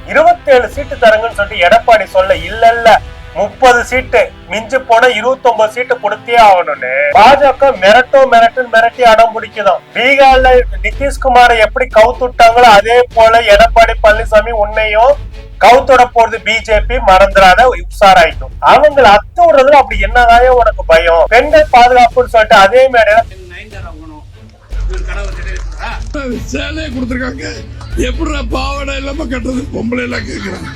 27 சீட்டு தரங்கன்னு சொல்லிட்டு எடப்பாடி சொல்ல இல்ல 30 சீட்டு மிஞ்சி போன 29 சீட்டு கொடுத்தே ஆகணும்னு பாஜக மிரட்டி அடம் பிடிக்குதான். பீகார்ல நிதிஷ்குமாரை எப்படி கவுத்துட்டாங்களோ அதே போல எடப்பாடி பழனிசாமி உன்னையும் கவுத்தோட போறது பிஜேபி மறந்துடாத உஷாராயிட்டும். அவங்களை அத்து விடுறதுல அப்படி என்னதான் உனக்கு பயம்? பெண்கள் பாதுகாப்புன்னு சொல்லிட்டு அதே மாதிரி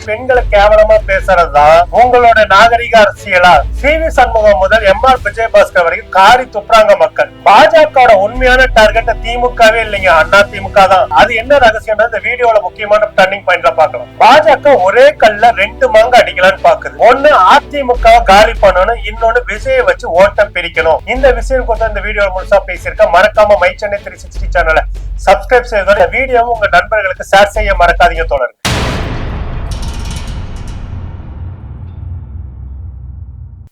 பெண்களை கேவலமா பேசுறதுதான் உங்களோட நாகரிக அரசியலா? சிவி சண்முகம் முதல் எம்ஆர் விஜயபாஸ்கர் வரைக்கும் காரி துப்புறாங்க மக்கள். பாஜக உண்மையான டார்கெட் திமுகவே இல்லைங்க, அண்ணா திமுக தான். அது என்ன ரகசியம் இந்த வீடியோல முக்கியமான டர்னிங் பாயிண்ட்ல பாக்கலாம். பாஜக ஒரே கல்ல 2 மாங்க அடிக்கலான்னு பாக்குது. ஒண்ணு அதிமுக காலி பண்ணணும், இன்னொன்னு விஜய வச்சு ஓட்டம் பிரிக்கணும். இந்த விஷயம் கொஞ்சம் இந்த வீடியோ முழுசா பேசியிருக்க. மறக்காம மை சென்னை 360 சேனலை சப்ஸ்கிரைப் செய்து வீடியோவும் உங்க நண்பர்களுக்கு ஷேர் செய்ய மறக்காதீங்க தோழர்.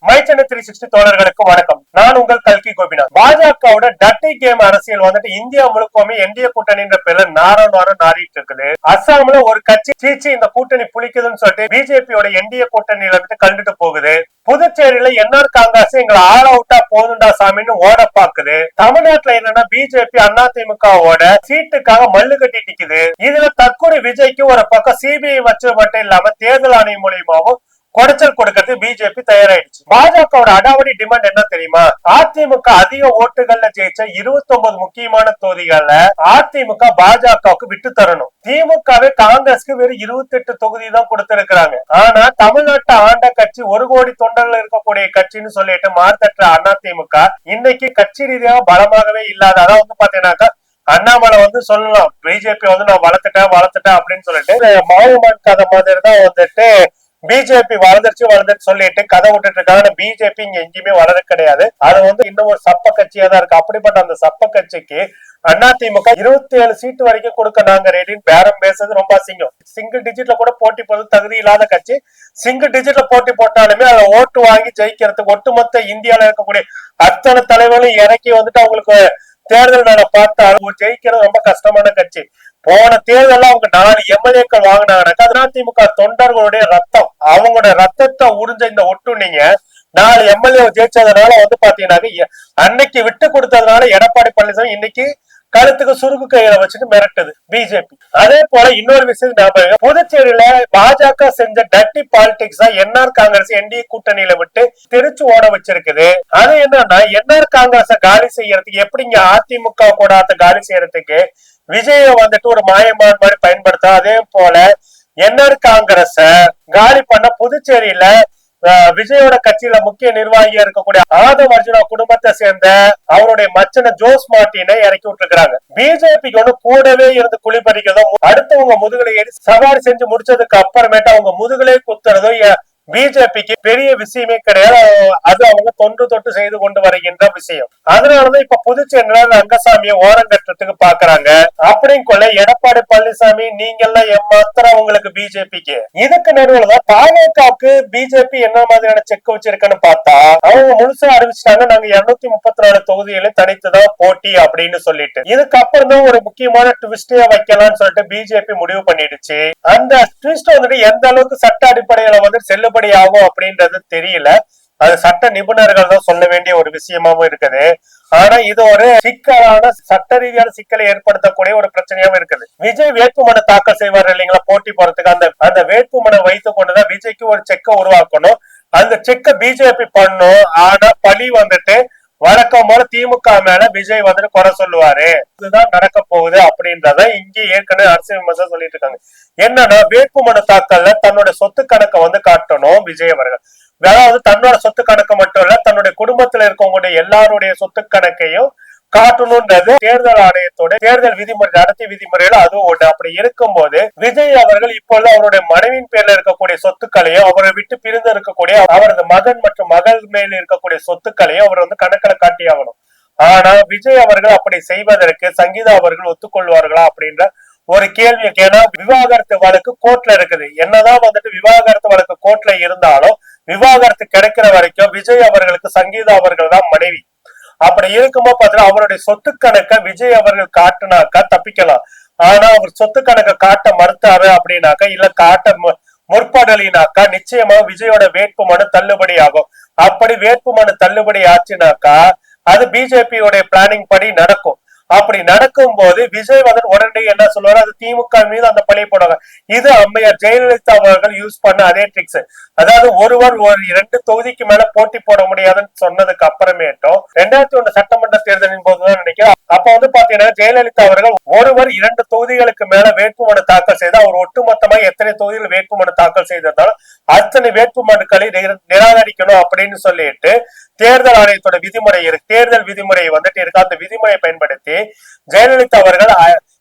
மை சென்னை 360 தோழர்களுக்கு வணக்கம். நான் உங்கள் கல்கி கோபிநாத். பாஜகவோட டட்டி கேம் அரசியல் வந்துட்டு இந்தியா முழுக்கமே என்டிஏ கூட்டணின்ற பேர்ல நாரம் நாறிட்டு இருக்குது. அஸ்ஸாம்ல ஒரு கட்சி சீச்சி இந்த கூட்டணி புளிக்குதுன்னு சொல்லிட்டு பிஜேபியோட என்டிஏ கூட்டணியில இருந்து கண்டுட்டு போகுது. புதுச்சேரியில என்ஆர் காங்கிரஸ் எங்களை ஆல் அவுட்டா போதுண்டா சாமின்னு ஓட பாக்குது. தமிழ்நாட்டுல என்னன்னா பிஜேபி அதிமுகவோட சீட்டுக்காக மல்லு கட்டி நிக்குது. இதுல தற்கொலை விஜய்க்கு ஒரு பக்கம் சிபிஐ வச்சு மட்டும் இல்லாம தேர்தல் ஆணையம் மூலியமாவும் குடைச்சல் கொடுக்கிறது பிஜேபி தயாராயிடுச்சு. பாஜகவோட அடாவடி டிமாண்ட் என்ன தெரியுமா? அதிமுக அதிக ஓட்டுகள்ல ஜெயிச்ச 29 முக்கியமான தொகுதிகள்ல அதிமுக பாஜகவுக்கு விட்டு தரணும். திமுகவே காங்கிரஸ்க்கு வெறும் 28 தொகுதி தான் கொடுத்திருக்கிறாங்க. ஆனா தமிழ்நாட்டை ஆண்ட கட்சி 1 கோடி தொண்டர்கள் இருக்கக்கூடிய கட்சின்னு சொல்லிட்டு மார்த்தற்ற அதிமுக இன்னைக்கு கட்சி ரீதியாக பலமாகவே இல்லாத. அதாவது பாத்தீங்கன்னாக்கா அண்ணாமலை சொல்லலாம் பிஜேபி நான் வளர்த்துட்டேன் அப்படின்னு சொல்லிட்டு மாவுமான் கதை மாதிரி தான் வந்துட்டு பிஜேபி வளர்ந்துருச்சு சொல்லிட்டு கதை விட்டுட்டு இருக்காங்க. பிஜேபி இங்க எங்கேயுமே வளர கிடையாது. அது இன்னும் ஒரு சப்ப கட்சியா தான் இருக்கு. அப்படிப்பட்ட அந்த சப்ப கட்சிக்கு அதிமுக 27 சீட்டு வரைக்கும் கொடுக்க நாங்க ரெடின்னு பேரம் பேசுறது ரொம்ப அசிங்கம். சிங்கிள் டிஜிட்ல கூட போட்டி போடுறது தகுதி இல்லாத கட்சி சிங்கிள் டிஜிட்ல போட்டி போட்டாலுமே அதை ஓட்டு வாங்கி ஜெயிக்கிறதுக்கு ஒட்டுமொத்த இந்தியாவில இருக்கக்கூடிய அத்தனை தலைவர்களும் இறக்கி அவங்களுக்கு தேர்தல் நாளை பார்த்தா ஜெயிக்கிறது ரொம்ப கஷ்டமான கட்சி. போன தேர்தல் அவங்க 4 எம்எல்ஏக்கள் வாங்கினாங்கன்னாக்கா அது அதிமுக தொண்டர்களுடைய ரத்தம். அவங்களோட ரத்தத்தை உறிஞ்ச இந்த ஒட்டு நீங்க 4 எம்எல்ஏ ஜெயிச்சதுனால பாத்தீங்கன்னா அன்னைக்கு விட்டு கொடுத்ததுனால எடப்பாடி பழனிசாமி இன்னைக்கு கழுத்துக்கு சுருக்கு கையில வச்சுட்டு மிரட்டுது பிஜேபி. அதே போல இன்னொரு விஷயம், புதுச்சேரியில பாஜக செஞ்ச டட்டி பாலிடிக்ஸ் தான் என்ஆர் காங்கிரஸ் என்டிஏ கூட்டணியில விட்டு திருச்சி ஓட வச்சிருக்குது. அது என்னன்னா என்ஆர் காங்கிரஸ காலி செய்யறதுக்கு எப்படிங்க அதிமுக கூட காலி செய்யறதுக்கு விஜய ஒரு மாயமான மாதிரி பயன்படுத்த. அதே போல என்ஆர் காங்கிரஸ காலி பண்ண புதுச்சேரியில விஜயோட கட்சியில முக்கிய நிர்வாகியா இருக்கக்கூடிய ஆதவ் அர்ஜுனா குடும்பத்தை சேர்ந்த அவருடைய மச்சன ஜோஸ் மார்ட்டினை இறக்கி விட்டுருக்காங்க. பிஜேபிக்கு கூடவே இருந்து குளிப்பறிக்கிறதோ அடுத்தவங்க முதுகலை ஏறி சவாரி செஞ்சு முடிச்சதுக்கு அப்புறமேட்டு அவங்க முதுகலை குத்துறதோ பிஜேபிக்கு பெரிய விஷயமே கிடையாது. அது அவங்க தொட்டு செய்து கொண்டு வருகின்ற விஷயம். அதனாலதான் இப்ப புதுச்சேரியில ரங்கசாமியை ஓரங்கட்டுறதுக்கு பாக்குறாங்க. அப்படின்னு கொள்ள எடப்பாடி பழனிசாமி நீங்க எல்லாம் ஏமாத்திரம் உங்களுக்கு பிஜேபிக்கு. இதுக்கு நடுவுலதான் பாஜகவுக்கு பிஜேபி என்ன மாதிரியான செக் வச்சிருக்குன்னு பார்த்தா அவங்க முழுசா அறிவிச்சிட்டாங்க, நாங்க 234 தொகுதிகளை தனித்துதான் போட்டி அப்படின்னு சொல்லிட்டு. இதுக்கப்புறம் தான் ஒரு முக்கியமான ட்விஸ்டே வைக்கலாம்னு சொல்லிட்டு பிஜேபி முடிவு பண்ணிடுச்சு. அந்த ட்விஸ்ட் எந்த அளவுக்கு சட்ட அடிப்படையில செல்லுபடி ஆகும் அப்படின்றது தெரியல. அது சட்ட நிபுணர்கள் தான் சொல்ல வேண்டிய ஒரு விஷயமாவும் இருக்குது. ஆனா இது ஒரு சிக்கலான சட்ட ரீதியான சிக்கலை ஏற்படுத்தக்கூடிய ஒரு பிரச்சனையாவும் இருக்குது. விஜய் வேட்புமனு தாக்கல் செய்வார் இல்லைங்களா போட்டி போறதுக்கு. அந்த வேட்புமனு வைத்துக் கொண்டுதான் விஜய்க்கு ஒரு செக்கை உருவாக்கணும். அந்த செக்கை பிஜேபி பண்ணும். ஆனா பழி வழக்கம் போல திமுக மேல விஜய் குறை சொல்லுவாரு. இதுதான் நடக்க போகுது அப்படின்றத இங்க ஏற்கனவே அரசியல் விமர்சனம் சொல்லிட்டு இருக்காங்க. என்னன்னா வேட்புமனு தாக்கல்ல தன்னோட சொத்து கணக்கை காட்டணும் விஜய் அவர்கள். அதாவது தன்னோட சொத்து கணக்கு மட்டும் இல்ல தன்னுடைய குடும்பத்துல இருக்கவங்களுடைய எல்லாருடைய சொத்து கணக்கையும் காட்டணும்ன்றது தேர்தல் ஆணையத்தோட தேர்தல் விதிமுறை நடத்தி விதிமுறையில அதுவும் ஒண்ணு. அப்படி இருக்கும் போது விஜய் அவர்கள் இப்பொழுது அவருடைய மனைவியின் பேர்ல இருக்கக்கூடிய சொத்துக்களையும் அவரை விட்டு பிரிந்து இருக்கக்கூடிய அவரது மகன் மற்றும் மகள் மேல இருக்கக்கூடிய சொத்துக்களையும் அவர் கணக்கில் காட்டி ஆகணும். ஆனா விஜய் அவர்கள் அப்படி செய்வதற்கு சங்கீதா அவர்கள் ஒத்துக்கொள்வார்களா அப்படின்ற ஒரு கேள்வி. ஏன்னா விவாகரத்து வழக்கு கோர்ட்ல இருக்குது. என்னதான் விவாகரத்து வழக்கு கோர்ட்ல இருந்தாலும் விவாகரத்து கிடைக்கிற வரைக்கும் விஜய் அவர்களுக்கு சங்கீதா அவர்கள் தான் மனைவி. அப்படி இருக்கும்போது பாத்தீங்கன்னா அவருடைய சொத்து கணக்கை விஜய் அவர்கள் காட்டுனாக்கா தப்பிக்கலாம். ஆனா அவர் சொத்து கணக்கு காட்ட மறுத்தாரு அப்படின்னாக்கா, இல்ல காட்ட முற்படலினாக்கா நிச்சயமா விஜயோட வேட்பு மனு தள்ளுபடி ஆகும். அப்படி வேட்பு மனு தள்ளுபடி ஆச்சுனாக்கா அது பிஜேபியோட பிளானிங் படி நடக்கும். அப்படி நடக்கும் போது விஜய் வந்து உடனே என்ன சொல்லுவாரு, அது திமுக மீது அந்த பழி போடுவாங்க. இது அம்மையார் ஜெயலலிதா அவர்கள் யூஸ் பண்ண அதே ட்ரிக்ஸ். அதாவது ஒருவர் ஒரு 2 தொகுதிக்கு மேல போட்டி போட முடியாதுன்னு சொன்னதுக்கு அப்புறமேட்டும் 2001 சட்டமன்ற தேர்தலின் போதுதான் நினைக்கிறேன். அப்ப வந்து பாத்தீங்கன்னா ஜெயலலிதா அவர்கள் ஒருவர் 2 தொகுதிகளுக்கு மேல வேட்புமனு தாக்கல் செய்து அவர் ஒட்டுமொத்தமா எத்தனை தொகுதிகள் வேட்புமனு தாக்கல் செய்திருந்தாலும் அத்தனை வேட்பு மனுக்களை நிராகரிக்கணும் அப்படின்னு சொல்லிட்டு தேர்தல் ஆணையத்தோட விதிமுறை இருக்கு. தேர்தல் விதிமுறை வந்துட்டு இருக்கு. அந்த விதிமுறையை பயன்படுத்தி ஜெயலலிதா அவர்கள்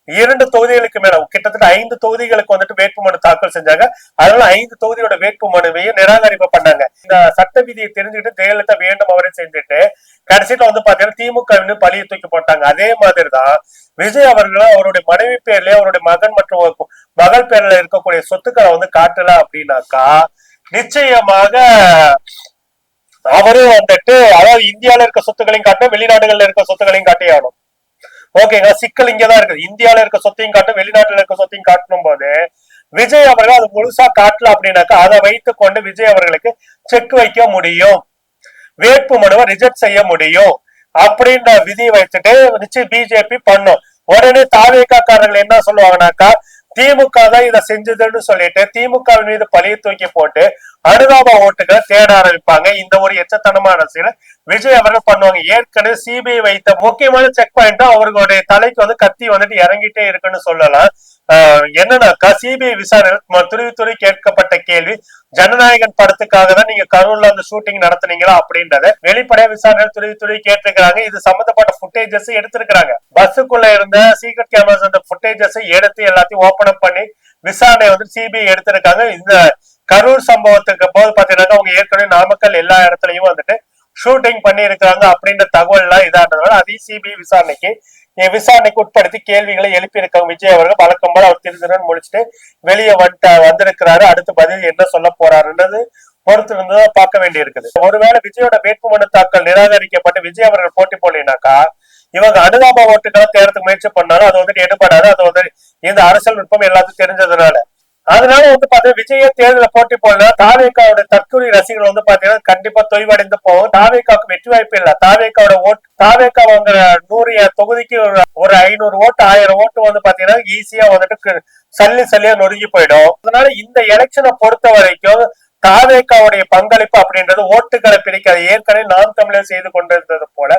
2 தொகுதிகளுக்கு மேல கிட்டத்தட்ட 5 தொகுதிகளுக்கு வந்துட்டு வேட்புமனு தாக்கல் செஞ்சாங்க. அதனால 5 தொகுதியோட வேட்புமனுவையும் நிராகரிப்பு பண்ணாங்க. இந்த சட்ட விதியை தெரிஞ்சுக்கிட்டு ஜெயலலிதா வேண்டும் அவரை செஞ்சுட்டு கடைசியில வந்து பாத்தீங்கன்னா திமுக பழியை தூக்கி போட்டாங்க. அதே மாதிரிதான் விஜய் அவர்களும் அவருடைய மனைவி பேர்லயே அவருடைய மகன் மற்றும் மகள் பேர்ல இருக்கக்கூடிய சொத்துக்களை வந்து காட்டல அப்படின்னாக்கா நிச்சயமாக அவரும் வந்துட்டு அதாவது இந்தியாவில இருக்க சொத்துக்களையும் காட்டும், வெளிநாடுகள்ல இருக்க சொத்துக்களையும் காட்டி ஆகணும். ஓகேங்க, சிக்கல் இங்கதான் இருக்குது. இந்தியாவில இருக்க சொத்தையும் காட்டும், வெளிநாட்டுல இருக்க சொத்தையும் காட்டணும் போது விஜய் அவர்கள் அது முழுசா காட்டல அப்படின்னாக்கா அதை வைத்துக் கொண்டு விஜய் அவர்களுக்கு செக் வைக்க முடியும், வேட்பு மனுவை ரிஜெக்ட் செய்ய முடியும் அப்படின்ற விதியை வைத்துட்டு நிச்சயம் பிஜேபி பண்ணும். உடனே தாவேக்காரர்கள் என்ன சொல்லுவாங்கன்னாக்கா திமுக தான் இதை செஞ்சதுன்னு சொல்லிட்டு திமுக மீது பழிய தூக்கி போட்டு அனுதாப ஓட்டுகளை தேட ஆரம்பிப்பாங்க. இந்த ஒரு எச்சத்தனமான அரசியல விஜய் அவர்கள் பண்ணுவாங்க. ஏற்கனவே சிபிஐ வைத்த முக்கியமான செக் பாயிண்ட் அவர்களுடைய தலைக்கு வந்து கத்தி வந்துட்டு இறங்கிட்டே இருக்குன்னு சொல்லலாம். என்னன்னாக்கா சிபிஐ விசாரணை துருவி கேட்கப்பட்ட கேள்வி ஜனநாயகன் படத்துக்காக தான் நீங்க கரூர்ல அந்த ஷூட்டிங் நடத்துனீங்களா அப்படின்றத வெளிப்படையா விசாரணை துருவி கேட்டிருக்கிறாங்க. இது சம்பந்தப்பட்ட புட்டேஜஸ் எடுத்திருக்கிறாங்க. பஸ்ஸுக்குள்ள இருந்த சீக்ரெட் கேமராஸ் அந்த புட்டேஜஸ் எடுத்து எல்லாத்தையும் ஓபன் அப் பண்ணி விசாரணை வந்து சிபிஐ எடுத்திருக்காங்க. இந்த கரூர் சம்பவத்துக்கு போது பாத்தீங்கன்னா அவங்க ஏற்கனவே நாமக்கல் எல்லா இடத்துலயும் வந்துட்டு ஷூட்டிங் பண்ணி இருக்கிறாங்க அப்படின்ற தகவல் எல்லாம் இதான்றதுனால அதையும் சிபிஐ விசாரணைக்கு உட்படுத்தி கேள்விகளை எழுப்பி இருக்காங்க. விஜய் அவர்கள் வழக்கம் போல அவர் திருத்தன் முடிச்சுட்டு வெளியே வந்திருக்கிறாரு. அடுத்த பதில் என்ன சொல்ல போறாருன்றது பொறுத்து இருந்துதான் பார்க்க வேண்டி இருக்குது. ஒருவேளை விஜயோட வேட்புமனு தாக்கல் நிராகரிக்கப்பட்டு விஜய் அவர்கள் போட்டி போடலினாக்கா இவங்க அனுதாப ஓட்டுகளை தேர்தலுக்கு முயற்சி பண்ணாலும் அது வந்துட்டு எடுபடாது. அது வந்து இந்த அரசியல் நுட்பம் எல்லாத்துக்கும் தெரிஞ்சதுனால அதனால வந்து பாத்தீங்கன்னா விஜய தேர்தல போட்டி போடல தாவேக்காவோட தற்கொலை ரசிகர்கள் வந்து பாத்தீங்கன்னா கண்டிப்பா தொய்வடைந்து போகும். தாவேக்காவுக்கு வெற்றி வாய்ப்பு இல்ல. தாவேக்காவோட ஓட்டு தாவேக்கா வாங்குற 100 தொகுதிக்கு ஒரு 500 ஓட்டு 1000 ஓட்டு வந்து பாத்தீங்கன்னா ஈஸியா வந்துட்டு சல்லியா நொறுங்கி போயிடும். அதனால இந்த எலெக்ஷனை பொறுத்த வரைக்கும் தாவேக்காவுடைய பங்களிப்பு அப்படின்றது ஓட்டுகளை பிரிக்காது. ஏற்கனவே நாம் தமிழர் செய்து கொண்டிருந்தது போல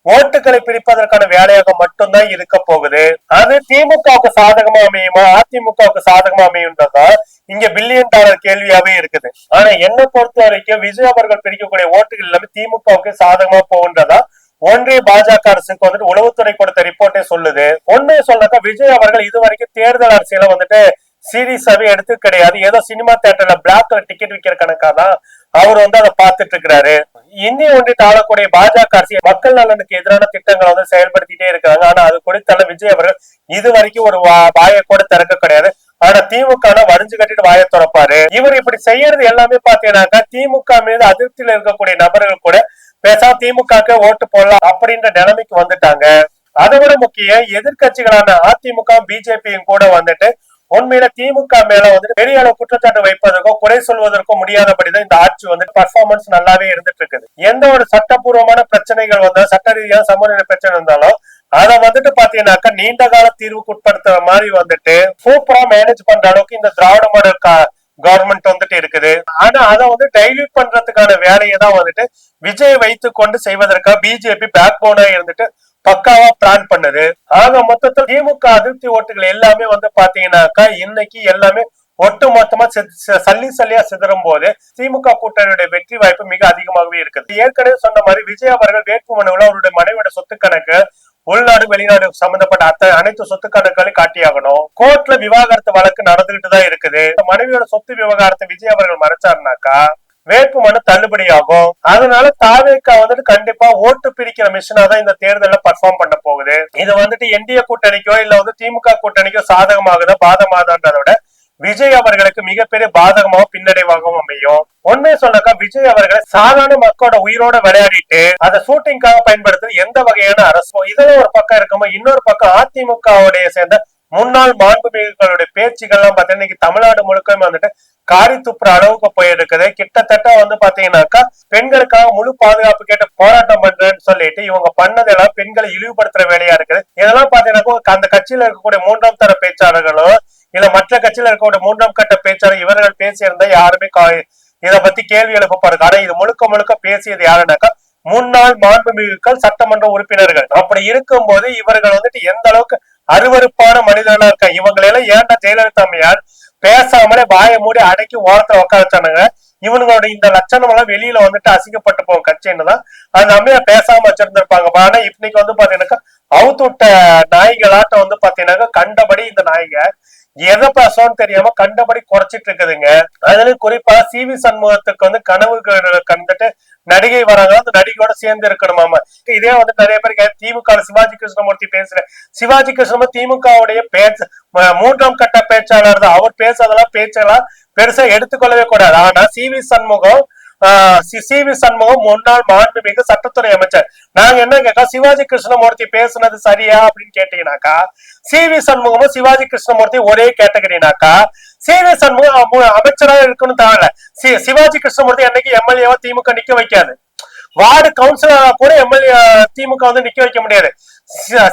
ஓட்டுகளை பிரிப்பதற்கான வேலையாக மட்டும்தான் இருக்க போகுது. அது திமுகவுக்கு சாதகமா அமையுமா அதிமுகவுக்கு சாதகமா அமையும்ன்றதா இங்க பில்லியன் டாலர் கேள்வியாவே இருக்குது. ஆனா என்ன பொறுத்த வரைக்கும் விஜய் அவர்கள் பிரிக்கக்கூடிய ஓட்டுகள் எல்லாமே திமுகவுக்கு சாதகமா போகின்றதா ஒன்றிய பாஜக அரசுக்கு வந்துட்டு உளவுத்துறை கொடுத்த ரிப்போர்ட்டே சொல்லுது. ஒன்னே சொன்னாக்கா விஜய் அவர்கள் இதுவரைக்கும் தேர்தல் அரசியல வந்துட்டு சீரியஸாவே எடுத்து கிடையாது. ஏதோ சினிமா தியேட்டர்ல பிளாக்ல டிக்கெட் விற்கிற கணக்காதான் அவர் வந்து அதை பார்த்துட்டு இருக்கிறாரு. இந்திய ஒன்றியத்தை ஆளக்கூடிய பாஜக அரசு மக்கள் நலனுக்கு எதிரான திட்டங்களை வந்து செயல்படுத்திட்டே இருக்காங்க. ஆனா அது குறித்தால விஜய் அவர்கள் இது வரைக்கும் ஒரு வாயை கூட திறக்க கிடையாது. ஆனா திமுக வடிஞ்சு கட்டிட்டு வாயை திறப்பாரு. இவர் இப்படி செய்யறது எல்லாமே பாத்தீங்கன்னாக்கா திமுக மீது அதிருப்தியில இருக்கக்கூடிய நபர்கள் கூட பேசாம திமுக ஓட்டு போடலாம் அப்படின்ற நிலைமைக்கு வந்துட்டாங்க. அதை விட முக்கியம் எதிர்கட்சிகளான அதிமுக பிஜேபியும் கூட வந்துட்டு உண்மையில திமுக மேல வந்துட்டு பெரிய அளவு குற்றச்சாட்டு வைப்பதற்கோ குறை சொல்வதற்கோ முடியாதபடிதான் இந்த ஆட்சி வந்துட்டு பர்ஃபார்மன்ஸ் நல்லாவே இருந்துட்டு இருக்குது. எந்த ஒரு சட்டப்பூர்வமான பிரச்சனைகள் வந்தாலும் சட்ட ரீதியான சமூக பிரச்சனை இருந்தாலும் அதை வந்துட்டு பாத்தீங்கன்னாக்கா நீண்ட கால தீர்வுக்கு உட்படுத்துற மாதிரி வந்துட்டு சூப்பரா மேனேஜ் பண்ற அளவுக்கு இந்த திராவிட மாடல் கவர்மெண்ட் வந்துட்டு இருக்குது. ஆனா அதை வந்து டைல்யூட் பண்றதுக்கான வேலையை தான் வந்துட்டு விஜய் வைத்து கொண்டு செய்வதற்காக பிஜேபி பேக் போனா இருந்துட்டு பக்காவா பிளான் பண்ணுது. ஆக மொத்தத்தில் திமுக அதிருப்தி ஓட்டுகள் எல்லாமே வந்து பாத்தீங்கன்னாக்கா இன்னைக்கு எல்லாமே ஒட்டு மொத்தமா சல்லியா சிதறும் போது திமுக கூட்டணியுடைய வெற்றி வாய்ப்பு மிக அதிகமாகவே இருக்குது. ஏற்கனவே சொன்ன மாதிரி விஜய் அவர்கள் வேட்புமனுவில் அவருடைய மனைவியோட சொத்து கணக்கு உள்நாடு வெளிநாடு சம்பந்தப்பட்ட அனைத்து சொத்து கணக்குகளையும் காட்டியாகணும். கோர்ட்ல விவாகரத்து வழக்கு நடந்துகிட்டு தான் இருக்குது. மனைவியோட சொத்து விவகாரத்தை விஜய் அவர்கள் மறைச்சாருனாக்கா வேட்புமனு தள்ளுபடி ஆகும். அதனால தாவேக்கா வந்துட்டு கண்டிப்பா ஓட்டு பிரிக்கிற மிஷினா தான் இந்த தேர்தல பர்ஃபார்ம் பண்ண போகுது. இது வந்துட்டு என்டிஏ கூட்டணிக்கோ இல்ல வந்து திமுக கூட்டணிக்கோ சாதகமாகுதா பாதமாதான்றத விட விஜய் அவர்களுக்கு மிகப்பெரிய பாதகமாகவும் பின்னடைவாகவும் அமையும். உண்மையை சொன்னாக்கா விஜய் அவர்களை சாதாரண மக்களோட உயிரோட விளையாடிட்டு அதை ஷூட்டிங்காக பயன்படுத்துறது எந்த வகையான அரசோ இதெல்லாம் ஒரு பக்கம் இருக்குமோ இன்னொரு பக்கம் அதிமுகவுடைய சேர்ந்த முன்னாள் மாண்புமிகுகளுடைய பேச்சுகள்லாம் பாத்தீங்கன்னா இன்னைக்கு தமிழ்நாடு முழுக்கமே வந்துட்டு காரி துப்புற அளவுக்கு போயிருக்குது. கிட்டத்தட்ட வந்து பாத்தீங்கன்னாக்கா பெண்களுக்காக முழு பாதுகாப்பு கேட்டு போராட்டம் பண்றேன்னு சொல்லிட்டு இவங்க பண்ணதெல்லாம் பெண்களை இழிவுபடுத்துற வேலையா இருக்குது. இதெல்லாம் பாத்தீங்கன்னா அந்த கட்சியில இருக்கக்கூடிய மூன்றாம் தர பேச்சாளர்களோ இல்ல மற்ற கட்சியில இருக்கக்கூடிய மூன்றாம் கட்ட பேச்சாளர் இவர்கள் பேசியிருந்தா யாருமே இதை பத்தி கேள்வி எழுப்பப்படுது. ஆனா இது முழுக்க முழுக்க பேசியது யாருன்னாக்கா முன்னாள் மாண்புமிகுகள் சட்டமன்ற உறுப்பினர்கள். அப்படி இருக்கும் போது இவர்கள் வந்துட்டு எந்த அளவுக்கு அருவருப்பான மனிதர்களா இருக்க இவங்களெல்லாம் ஏன்டா ஜெயலலிதா அம்மையார் பேசாமலே வாயை மூடி அடக்கி ஓரத்துல உட்கார வச்சானுங்க. இவனுங்களோட இந்த லட்சணம் எல்லாம் வெளியில வந்துட்டு அசிங்கப்பட்டு போகும் கட்சின்னு தான் அந்த அம்மையார் பேசாம வச்சிருந்திருப்பாங்க. ஆனா இன்னைக்கு வந்து பாத்தீங்கன்னாக்கா அவுத்து விட்ட நாய்களாட்டம் வந்து பாத்தீங்கன்னாக்கா கண்டபடி இந்த நாய்ங்க எதை பேசணும்னு தெரியாம கண்டபடி குறைச்சிட்டு இருக்குதுங்க. அதுல குறிப்பா சி.வி. சண்முகத்துக்கு வந்து கனவு கண்டுட்டு நடிகை வராங்க, அந்த நடிகையோட சேர்ந்து இருக்கணுமாமா. இதே வந்து நிறைய பேர் திமுக சிவாஜி கிருஷ்ணமூர்த்தி பேசுற சிவாஜி கிருஷ்ணமூர்த்தி திமுகவுடைய பேச்சு மூன்றாம் கட்ட பேச்சாளர் தான். அவர் பேசுறதெல்லாம் பேச்செல்லாம் பெருசா எடுத்துக்கொள்ளவே கூடாது. ஆனா சி.வி. சண்முகம் முன்னாள் மாண்புமிகு சட்டத்துறை அமைச்சர். நாங்க என்ன கேட்கா சிவாஜி கிருஷ்ணமூர்த்தி பேசுனது சரியா அப்படின்னு கேட்டீங்கன்னாக்கா சி.வி. சண்முகமும் சிவாஜி கிருஷ்ணமூர்த்தி ஒரே கேட்டகரினாக்கா சி.வி. சண்முகம் அமைச்சரா இருக்குன்னு தேவையில்ல. சிவாஜி கிருஷ்ணமூர்த்தி என்னைக்கு எம்எல்ஏவா திமுக நிக்க வைக்காது. வார்டு கவுன்சிலரா கூட எம்எல்ஏ திமுக வந்து நிக்க வைக்க முடியாது.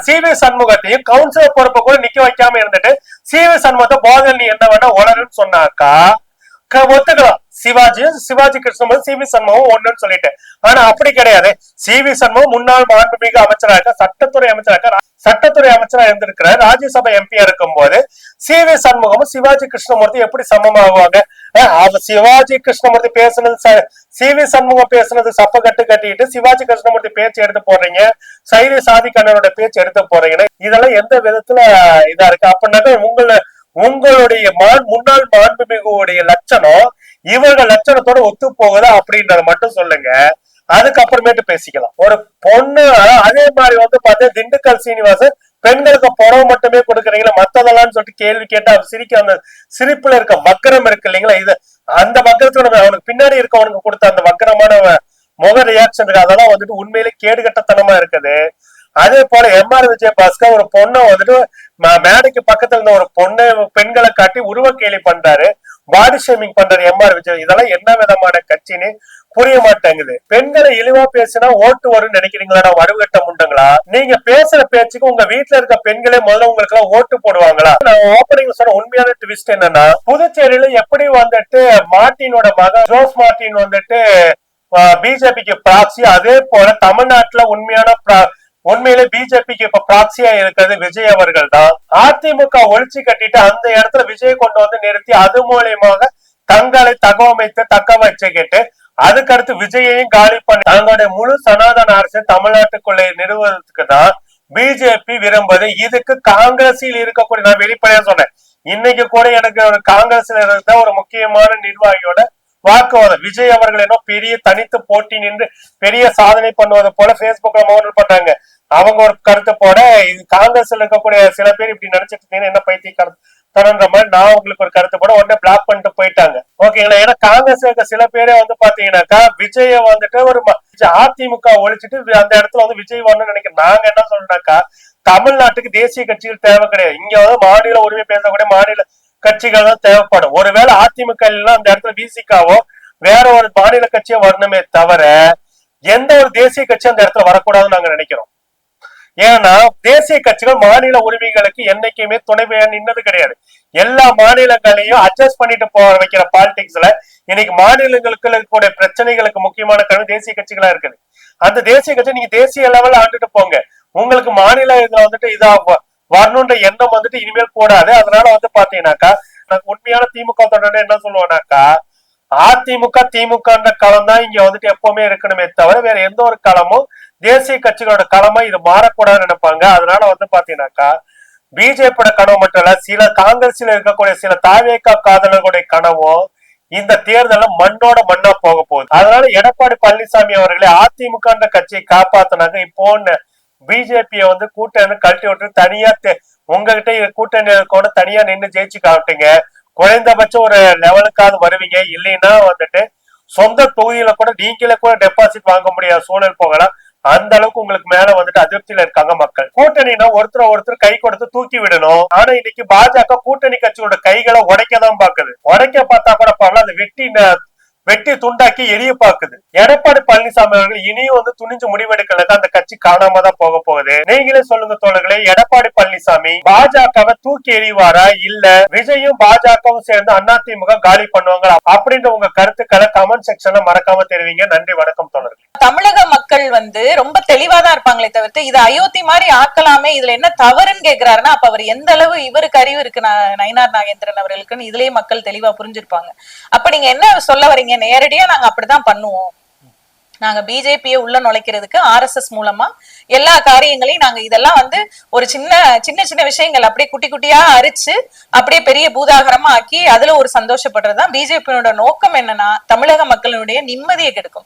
சி.வி. சண்முகத்தையும் கவுன்சிலர் பொறுப்பை கூட நிக்க வைக்காம இருந்துட்டு சி.வி. சண்முகத்தை போதல் நீ என்ன வேணா உணருன்னு சொன்னாக்கா ஒத்துக்கலாம். சிவாஜி கிருஷ்ணமூர்த்தி சி.வி. சண்முகம் ஒண்ணுன்னு சொல்லிட்டு. ஆனா அப்படி கிடையாது. சி.வி. சண்முகம் முன்னாள் மாண்புமிகு அமைச்சராக சட்டத்துறை அமைச்சராக இருந்திருக்கிறார். ராஜ்யசபா எம்பியா இருக்கும் போது சி.வி. சண்முகமும் சிவாஜி கிருஷ்ணமூர்த்தி எப்படி சமமாகுவாங்க? சிவாஜி கிருஷ்ணமூர்த்தி பேசுனது சி.வி. சண்முகம் பேசுனது சப்ப கட்டிட்டு சிவாஜி கிருஷ்ணமூர்த்தி பேச்சு எடுத்து போடுறீங்க, சைதை சாதி கண்ணனோட பேச்சு எடுத்து போறீங்கன்னா இதெல்லாம் எந்த விதத்துல இதா இருக்கு? அப்படின்னாக்க உங்களுடைய முன்னாள் மாண்புமிகுடைய லட்சணம் இவர்கள் லட்சணத்தோட ஒத்து போகுதா அப்படின்றத மட்டும் சொல்லுங்க. அதுக்கப்புறமேட்டு பேசிக்கலாம். ஒரு பொண்ணு அதே மாதிரி வந்து பார்த்தா திண்டுக்கல் சீனிவாசன் பெண்களுக்கு புறவு மட்டுமே கொடுக்குறீங்களா மத்ததெல்லாம் சொல்லிட்டு கேள்வி கேட்டா சிரிக்க அந்த சிரிப்புல இருக்க வக்கரம் இருக்கு இல்லைங்களா? இது அந்த வக்கரத்தோட அவனுக்கு பின்னாடி இருக்கவனுக்கு கொடுத்த அந்த வக்கரமான முக ரியாக்ஷன் இருக்கு. அதெல்லாம் வந்துட்டு உண்மையிலே கேடுகட்டத்தனமா இருக்குது. அதே போல எம்.ஆர். விஜயபாஸ்கர் ஒரு பொண்ணை வந்துட்டு மேடைக்கு பக்கத்துல இருந்த ஒரு பொண்ணை பெண்களை காட்டி உருவ கேலி பண்றாரு, பாடி ஷேமிங் பண்றாரு எம்.ஆர். விஜய். இதெல்லாம் என்ன விதமான கட்சின்னு புரிய மாட்டேங்குது. பெண்களை இழிவா பேசினா ஓட்டு வரும்னு நினைக்கிறீங்களா? வடுகட்ட முண்டுங்களா? நீங்க பேசுற பேச்சுக்கு உங்க வீட்டுல இருக்க பெண்களே முதல்ல உங்களுக்கு எல்லாம் ஓட்டு போடுவாங்களா? நான் ஓப்பனிங் சொன்ன உண்மையான ட்விஸ்ட் என்னன்னா புதுச்சேரியில எப்படி வந்துட்டு மார்ட்டினோட மகன் ஜோஸ் மார்ட்டின் வந்துட்டு பிஜேபிக்கு ப்ராக்சி, அதே போல தமிழ்நாட்டுல உண்மையிலே பிஜேபிக்கு இப்ப ப்ராக்சியா இருக்கிறது விஜய் அவர்கள் தான். அதிமுக ஒழிச்சு கட்டிட்டு அந்த இடத்துல விஜய் கொண்டு வந்து நிறுத்தி அது மூலியமாக தங்களை தக்க வச்சுக்கிட்டு அதுக்கடுத்து விஜயையும் காலி பண்ணி தங்களுடைய முழு சனாதன அரசு தமிழ்நாட்டுக்குள்ளே நிறுவனத்துக்கு தான் பிஜேபி விரும்புது. இதுக்கு காங்கிரஸில் இருக்கக்கூடிய, நான் வெளிப்படையா சொன்னேன், இன்னைக்கு கூட எனக்கு ஒரு காங்கிரஸ்ல இருந்த ஒரு முக்கியமான நிர்வாகியோட வாக்குவாதம் விஜய் அவர்கள் என்ன பெரிய தனித்து போட்டி நின்று பெரிய சாதனை பண்ணுவது போல பேஸ்புக்ல மோதல் பண்றாங்க. அவங்க ஒரு கருத்தை போட இது காங்கிரஸ்ல இருக்கக்கூடிய சில பேர் இப்படி நினைச்சிட்டு இருந்தீங்கன்னா என்ன பைத்திய தரன்ற மாதிரி நான் உங்களுக்கு ஒரு கருத்து போட உடனே பிளாக் பண்ணிட்டு போயிட்டாங்க. ஓகேங்களா? ஏன்னா காங்கிரஸ்ல இருக்க சில பேரே வந்து பாத்தீங்கன்னாக்கா விஜய வந்துட்டு ஒரு அதிமுக ஒழிச்சிட்டு அந்த இடத்துல வந்து விஜய் வரணும்னு நினைக்கிறேன். நாங்க என்ன சொல்றோம்னாக்கா தமிழ்நாட்டுக்கு தேசிய கட்சிகள் தேவை கிடையாது. இங்க வந்து மாநில உரிமை பேசக்கூடிய மாநில கட்சிகள் தான் தேவைப்படும். ஒருவேளை அதிமுக எல்லாம் அந்த இடத்துல விசிகாவோ வேற ஒரு மாநில கட்சியோ வரணுமே தவிர எந்த ஒரு தேசிய கட்சி அந்த இடத்துல வரக்கூடாதுன்னு நாங்க நினைக்கிறோம். ஏன்னா தேசிய கட்சிகள் மாநில உரிமைகளுக்கு என்னைக்குமே துணைமையா நின்னது கிடையாது. எல்லா மாநிலங்களையும் அட்ஜஸ்ட் பண்ணிட்டு வைக்கிற பாலிடிக்ஸ்ல இன்னைக்கு மாநிலங்களுக்கு இருக்கக்கூடிய பிரச்சனைகளுக்கு முக்கியமான கருவி தேசிய கட்சிகளா இருக்குது. அந்த தேசிய கட்சி நீங்க தேசிய லெவல்ல ஆண்டுட்டு போங்க, உங்களுக்கு மாநில இதுல வந்துட்டு இதா வரணுன்ற எண்ணம் வந்துட்டு இனிமேல் கூடாது. அதனால வந்து பாத்தீங்கன்னாக்கா உண்மையான திமுக தொடர்ந்து என்ன சொல்லுவோம்னாக்கா திமுக களம் தான் இங்க வந்துட்டு எப்பவுமே இருக்கணுமே தவிர வேற எந்த ஒரு களமும் தேசிய கட்சிகளோட களமா இது மாறக்கூடாதுன்னு நினைப்பாங்க. அதனால வந்து பாத்தீங்கன்னாக்கா பிஜேபியோட கனவு மட்டும் இல்ல, சில காங்கிரஸ்ல இருக்கக்கூடிய சில தாவேகா காதலர்களுடைய கனவும் இந்த தேர்தல மண்ணோட மண்ணா போக போகுது. அதனால எடப்பாடி பழனிசாமி அவர்களே அதிமுக கட்சியை காப்பாத்தினாங்க. இப்போ பிஜேபிய வந்து கூட்டணி கழட்டி விட்டு தனியா உங்ககிட்ட கூட்டணி இருக்கோட தனியா நின்று ஜெயிச்சு காட்டுங்க. குறைந்தபட்சம் ஒரு லெவலுக்காவது வருவீங்க. இல்லைன்னா வந்துட்டு சொந்த தொகுதியில கூட நீங்களே கூட டெபாசிட் வாங்க முடியாத சூழல் போகலாம். அந்த அளவுக்கு உங்களுக்கு மேல வந்துட்டு அதிருப்தியில இருக்காங்க மக்கள். கூட்டணினா ஒருத்தர் கை கொடுத்து தூக்கி விடணும். ஆனா இன்னைக்கு பாஜக கூட்டணி கட்சியோட கைகளை உடைக்கதான் பாக்குது. உடைக்க பார்த்தா கூட பரவாயில்ல, அது வெட்டி துண்டாக்கி எரிய பாக்குது. எடப்பாடி பழனிசாமி அவர்கள் இனியும் துணிஞ்சு முடிவெடுக்கலதான் அந்த கட்சி காணாம தான் போக போகுது. நீங்களே சொல்லுங்க தோழர்களே, எடப்பாடி பழனிசாமி பாஜகவை தூக்கி எறிவாரா, இல்ல விஜயும் பாஜகவும் சேர்ந்து அதிமுக காலி பண்ணுவாங்க அப்படின்ற உங்க கருத்துக்களை கமெண்ட் செக்ஷன்ல மறக்காம தெரிவிங்க. நன்றி, வணக்கம் தோழர்கள். தமிழக மக்கள் ரொம்ப தெளிவாதான் இருப்பாங்களே தவிர்த்து இதை அயோத்தி மாதிரி ஆக்கலாமே, இதுல என்ன தவறுன்னு கேக்குறாருன்னா அப்ப அவர் எந்த அளவு இவருக்கு அறிவு இருக்கு நயினார் நாகேந்திரன் அவர்களுக்குன்னு இதுலயே மக்கள் தெளிவா புரிஞ்சிருப்பாங்க. அப்ப நீங்க என்ன சொல்ல வரீங்க? நேரடியா நாங்க அப்படிதான் பண்ணுவோம், நாங்க பிஜேபியை உள்ள நுழைக்கிறதுக்கு RSS மூலமா எல்லா காரியங்களையும் நாங்க இதெல்லாம் ஒரு சின்ன விஷயங்கள் அப்படியே குட்டி குட்டியா அரிச்சு அப்படியே பெரிய பூதாகரமா ஆக்கி அதுல ஒரு சந்தோஷப்படுறதுதான் பிஜேபியோட நோக்கம். என்னன்னா தமிழக மக்களுடைய நிம்மதியை கெடுக்கும்.